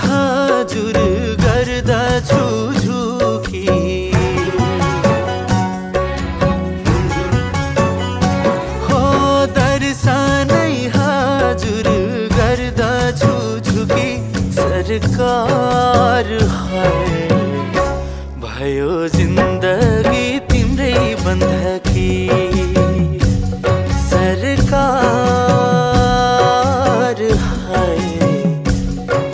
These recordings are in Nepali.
हजुर गर्दछु झुकी हो दर्शनै हजुर गर्दछु झुकी सरकार है भयो जिन्दगी तिम्रै बन्धकी सरकार है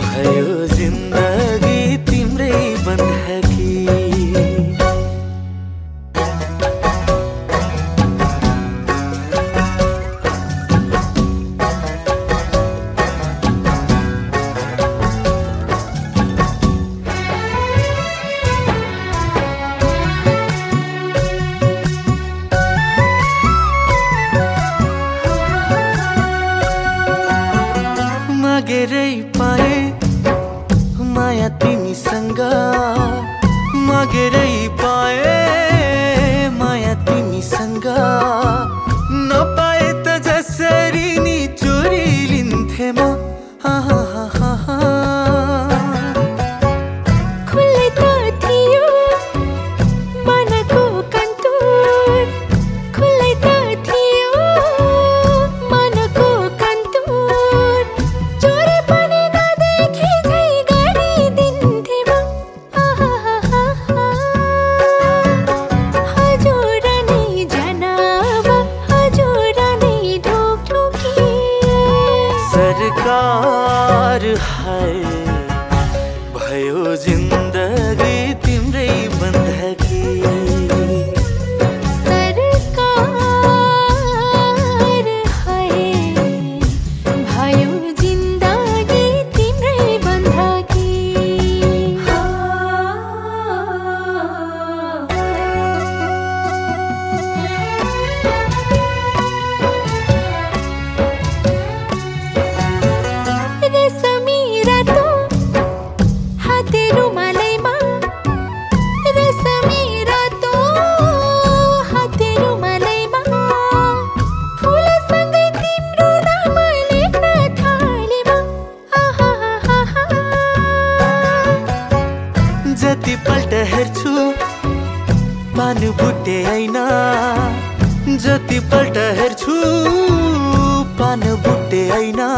भयो जिन्दगी तिम्रै बन्धकी मागेरै पाए माया तिमीसँग मागेरै पाए माया तिमीसँग नपाए त जसरी नि चोरी लिन्थे म खुल्लै त थियो मनको कन्तुर खुल्लै त थियो मनको कन्तुर चोरी पनि नदेखि झै गरिदिन्थे म हजुर नै जनाब हजुर नै ढोकढोकी सरकार है भयो जिन्दगी तिम्रै बन्धकी सरकार है भयो जिन्दगी तिम्रै बन्धकी रेशमी रातो हाते रुमालैमा रेशमी रातो हाते रुमालैमा फुलसँगै तिम्रो नाम लेख्न थालेमा जतिपल्ट हेर्छु पानु बुट्टे ऐना जतिपल्ट हेर्छु पानु बुट्टे ऐना